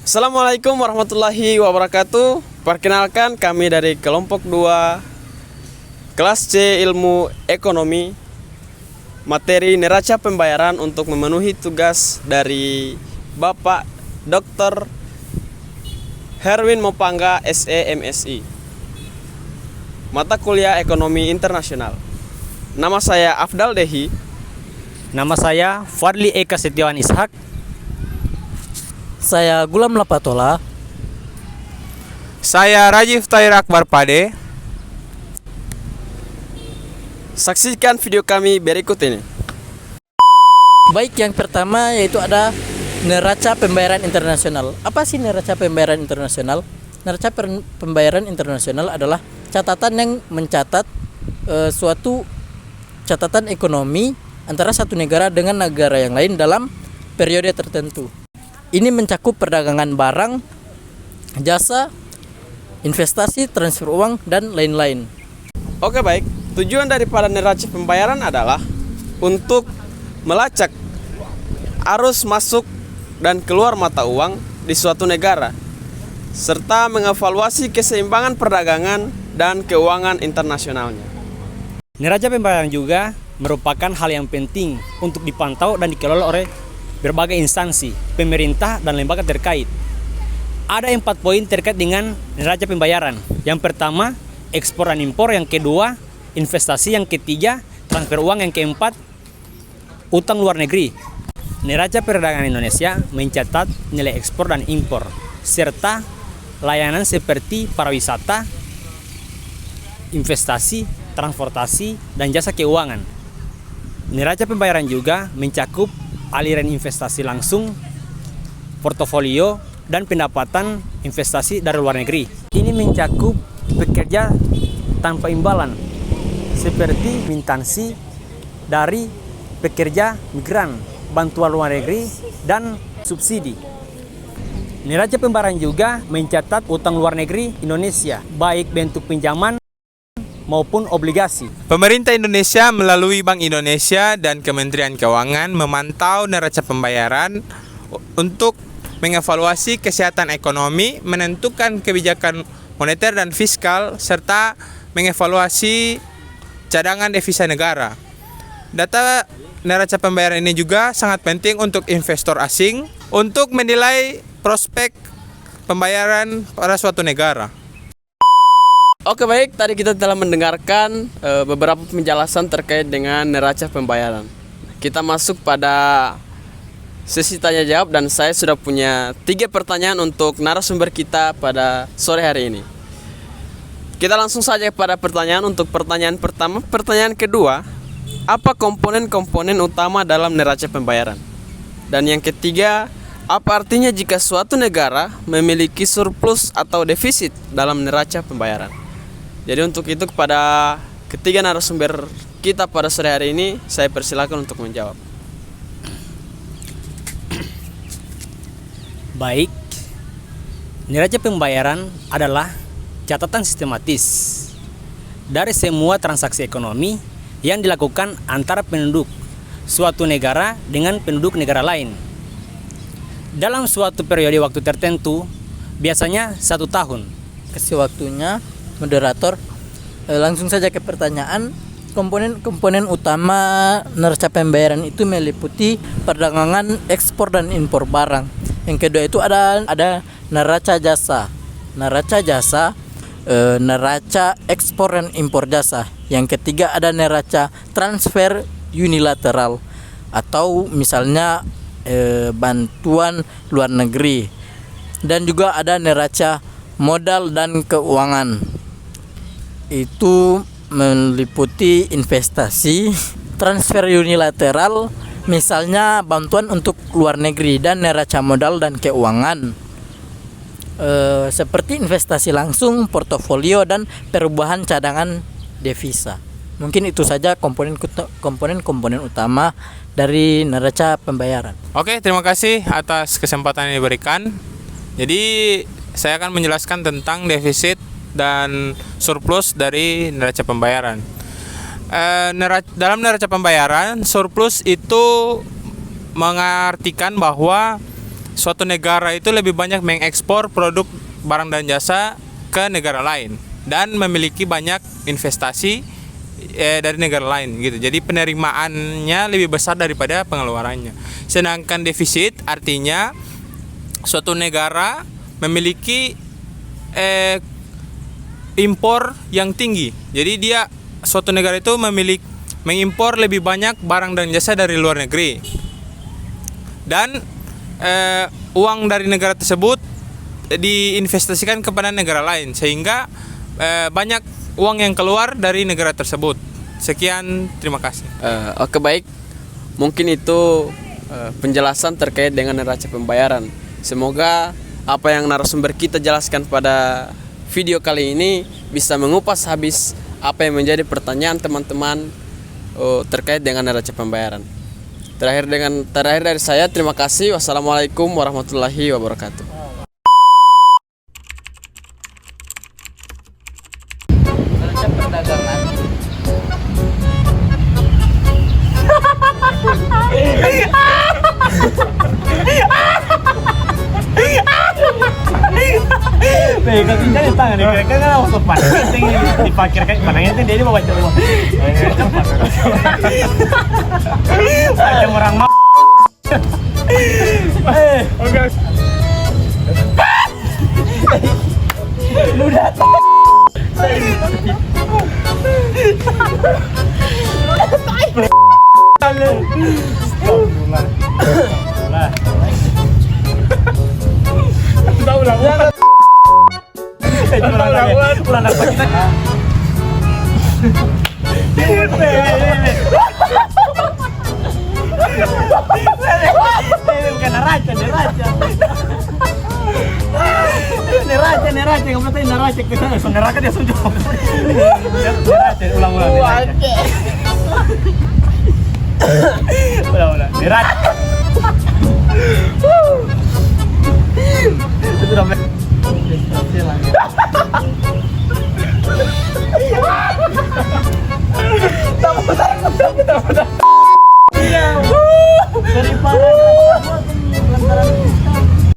Assalamualaikum warahmatullahi wabarakatuh. Perkenalkan, kami dari kelompok 2 kelas C ilmu ekonomi, materi neraca pembayaran untuk memenuhi tugas dari Bapak Dr. Herwin Mopangga SE MSI, mata kuliah ekonomi internasional. Nama saya Afdal Dehi. Nama saya Fadli Eka Setiawan Ishak. Saya Gulam Lapatola. Saya Rajiv Tahir Akbar Pade. Saksikan video kami berikut ini. Baik, yang pertama yaitu ada neraca pembayaran internasional. Apa sih neraca pembayaran internasional? Neraca pembayaran internasional adalah catatan yang mencatat suatu catatan ekonomi antara satu negara dengan negara yang lain dalam periode tertentu. Ini mencakup perdagangan barang, jasa, investasi, transfer uang, dan lain-lain. Oke, baik. Tujuan daripada neraca pembayaran adalah untuk melacak arus masuk dan keluar mata uang di suatu negara, serta mengevaluasi keseimbangan perdagangan dan keuangan internasionalnya. Neraca pembayaran juga merupakan hal yang penting untuk dipantau dan dikelola oleh berbagai instansi, pemerintah, dan lembaga terkait. Ada 4 poin terkait dengan neraca pembayaran. Yang pertama, ekspor dan impor. Yang kedua, investasi. Yang ketiga, transfer uang. Yang keempat, utang luar negeri. Neraca perdagangan Indonesia mencatat nilai ekspor dan impor, serta layanan seperti pariwisata, investasi, transportasi, dan jasa keuangan. Neraca pembayaran juga mencakup aliran investasi langsung, portofolio, dan pendapatan investasi dari luar negeri. Ini mencakup pekerja tanpa imbalan seperti mintansi dari pekerja migran, bantuan luar negeri, dan subsidi. Neraca pembayaran juga mencatat utang luar negeri Indonesia, baik bentuk pinjaman maupun obligasi. Pemerintah Indonesia melalui Bank Indonesia dan Kementerian Keuangan memantau neraca pembayaran untuk mengevaluasi kesehatan ekonomi, menentukan kebijakan moneter dan fiskal, serta mengevaluasi cadangan devisa negara. Data neraca pembayaran ini juga sangat penting untuk investor asing untuk menilai prospek pembayaran pada suatu negara. Oke, baik, tadi kita telah mendengarkan beberapa penjelasan terkait dengan neraca pembayaran. Kita masuk pada sesi tanya jawab, dan saya sudah punya 3 pertanyaan untuk narasumber kita pada sore hari ini. Kita langsung saja pada pertanyaan. Untuk pertanyaan pertama, pertanyaan kedua, apa komponen-komponen utama dalam neraca pembayaran? Dan yang ketiga, apa artinya jika suatu negara memiliki surplus atau defisit dalam neraca pembayaran? Jadi untuk itu, kepada ketiga narasumber kita pada sore hari ini, saya persilakan untuk menjawab. Baik, neraca pembayaran adalah catatan sistematis dari semua transaksi ekonomi yang dilakukan antara penduduk suatu negara dengan penduduk negara lain dalam suatu periode waktu tertentu, biasanya 1 tahun. Kasih waktunya moderator. Langsung saja ke pertanyaan. Komponen-komponen utama neraca pembayaran itu meliputi perdagangan ekspor dan impor barang. Yang kedua itu ada neraca jasa. Neraca ekspor dan impor jasa. Yang ketiga ada neraca transfer unilateral, atau misalnya bantuan luar negeri. Dan juga ada neraca modal dan keuangan. Itu meliputi investasi, transfer unilateral, misalnya bantuan untuk luar negeri, dan neraca modal dan keuangan seperti investasi langsung, portofolio, dan perubahan cadangan devisa. Mungkin itu saja komponen utama dari neraca pembayaran. Oke, terima kasih atas kesempatan yang diberikan. Jadi saya akan menjelaskan tentang defisit dan surplus dari neraca pembayaran. Dalam neraca pembayaran, surplus itu mengartikan bahwa suatu negara itu lebih banyak mengekspor produk barang dan jasa ke negara lain dan memiliki banyak investasi dari negara lain gitu. Jadi penerimaannya lebih besar daripada pengeluarannya. Sedangkan defisit artinya suatu negara memiliki impor yang tinggi. Jadi dia suatu negara itu mengimpor lebih banyak barang dan jasa dari luar negeri. Dan uang dari negara tersebut diinvestasikan kepada negara lain sehingga banyak uang yang keluar dari negara tersebut. Sekian, terima kasih. Oke baik, mungkin itu penjelasan terkait dengan neraca pembayaran. Semoga apa yang narasumber kita jelaskan pada video kali ini bisa mengupas habis apa yang menjadi pertanyaan teman-teman terkait dengan neraca pembayaran. Terakhir dari saya, terima kasih. Wassalamualaikum warahmatullahi wabarakatuh. Neraca perdagangan Kasih jangan tangan nih, kan harus tepat. Dipakirkan panangnya itu dia mau baca semua. Macam orang mau. Oke. Lu datang. Ulang apa kita? Bukan neraca. Neraca, kamu tadi neraca kita neraca dia sudah. Neraca, ulang. Ulang. Neraca.